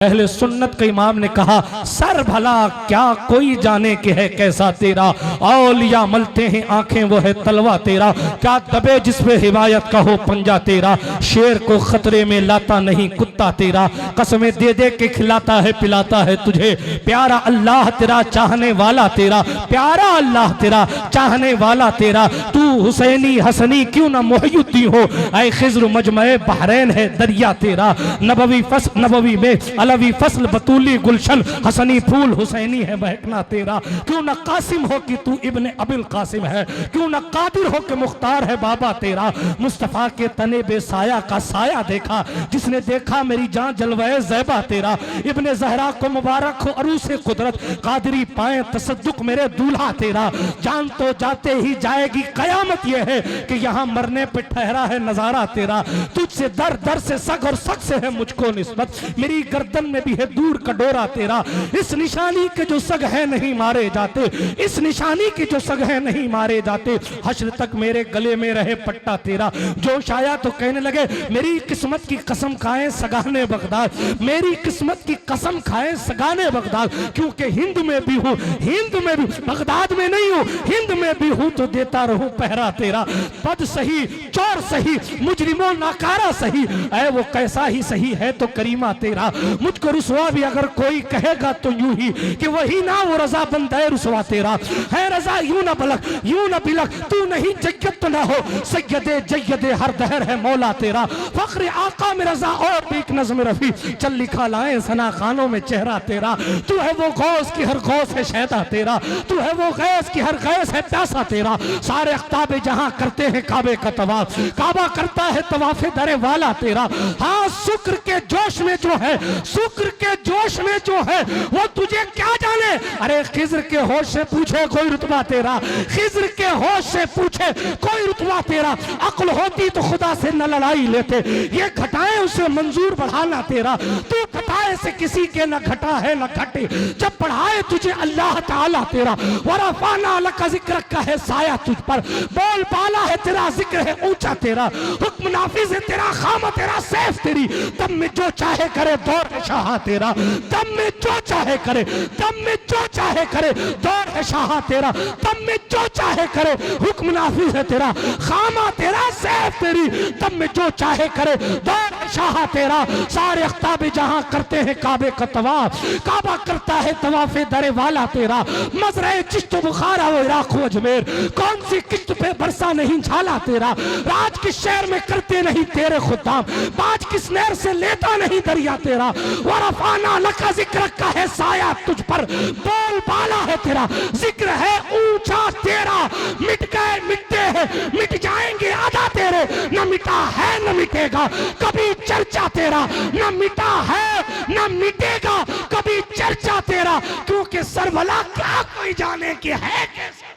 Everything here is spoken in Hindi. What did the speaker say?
अहले सुन्नत के इमाम ने कहा, सर भला क्या कोई जाने के है कैसा तेरा, औलिया मलते हैं आंखें वो है तलवा तेरा, क्या दबे जिसपे हिमायत का हो पंजा तेरा, शेर को खतरे में लाता नहीं कुत्ता तेरा, कसमें दे दे के खिलाता है पिलाता है तुझे, प्यारा अल्लाह तेरा चाहने वाला तेरा, प्यारा अल्लाह तेरा चाहने वाला तेरा, तू हुसैनी हसनी क्यों ना मोहयुद्दीन हो, ऐ खिज्र मजमए बहरैन है दरिया तेरा, नबवी में अलवी फसल बतूली गुलशन, हसनी फूल हुसैनी है महकना तेरा, क्यों न कासिम हो कि तू इब्ने अबिल कासिम है, क्यों न कादिर हो कि मुख्तार है बाबा तेरा, मुस्तफा के तने बेसाया का साया देखा, जिसने देखा मेरी जान जलवाए ज़ैबा तेरा, इब्ने ज़हरा को मुबारक हो अरूसे कुदरत, कादरी पाए तसद्दुक मेरे दूल्हा तेरा, जान तो जाते ही जाएगी कयामत यह है कि यहाँ मरने पे ठहरा है नजारा तेरा, तुझसे दर दर से सग और सग से है मुझको निस्बत, मेरी गर्दन में भी है दूर का डोरा तेरा, इस निशानी के जो सग है नहीं मारे जाते, इस निशानी के जो सग है नहीं मारे जाते, हश्र तक मेरे गले में रहे पट्टा तेरा, जोश आया तो कहने लगे मेरी किस्मत की कसम खाएं सगाने बगदाद, मेरी किस्मत की कसम खाएं सगाने बगदाद, क्योंकि हिंद में भी हूँ, हिंद में भी, बगदाद में नहीं हूँ, हिंद में भी हूँ तो देता रहूं पहरा तेरा, पद सही चोर सही मुजरिमों नाकारा सही, ऐ वो कैसा ही सही है तो करीमा तेरा, मुझको रुसवा भी अगर कोई कहेगा तो यूं ही कि वही ना वो रजा बंद है रुसवा तेरा, है रजा यूं ना बलक यूं ना बिलक, तू नहीं जय्यद तो ना हो सैयदे जय्यदे हर दहर है मौला तेरा, फख्र आका में रजा और भी एक नज़्म रफी, चल लिखा लाए सना खानों में चेहरा तेरा, तू है वो गौस की हर गौस है शैदा तेरा, तू है वो गैस की हर गैस है प्यासा तेरा, सारे अख्ताबे जहां करते हैं काबे का तवाफ, काबा करता है तवाफे दरे वाला तेरा, हाँ शुक्र के जोश में जो है, शुक्र के जोश में जो है वो तुझे क्या जाने, अरे खिज्र के होश से पूछे कोई रुतबा तेरा, खिज्र के होश से पूछे कोई रुतबा तेरा, अक्ल होती तो खुदा से न लड़ाई लेते, ये घटाए उसे मंजूर बढ़ाना तेरा, तू घटाए से किसी के न घटा है न घटे, जब बढ़ाए तुझे अल्लाह ताला तेरा, वरफाना लका जिक्र का है साया तुझ पर, बोल बाला है तेरा जिक्र है ऊंचा तेरा, हुक्म नाफिज है तेरा खामा तेरा सैफ तेरी, तब में जो चाहे करे दौर है शाह तेरा, तब में जो चाहे करे, तब में जो चाहे करे दौर है शाह तेरा, तब में जो चाहे करे हुक्म नाफिज है तेरा, खामा तेरा सैफ तेरी, तब में जो चाहे करे दौर है शाह तेरा, सारे अख्ताबे जहां करते हैं काबे का तवाफ, काबा करता है तवाफे दरे वाला तेरा, मजरे चिश्त बुखारा वो इराक अजमेर, कौन सी किस्त पे बरसा नहीं झाला तेरा, राज किस शहर में करते नहीं तेरे खुदाम, बाज किस नहर से लेता नहीं दरिया तेरा, वरफाना लका जिक्र का है साया तुझ पर, बोल बाला है तेरा, जिक्र है ऊंचा तेरा, मिट गए मिटते हैं मिट जाएंगे आधा तेरे, न मिटा है न मिटेगा कभी चर्चा तेरा, न मिटा है न मिटेगा कभी चर्चा तेरा, क्योंकि सरभला क्या कोई जाने की है कैसे।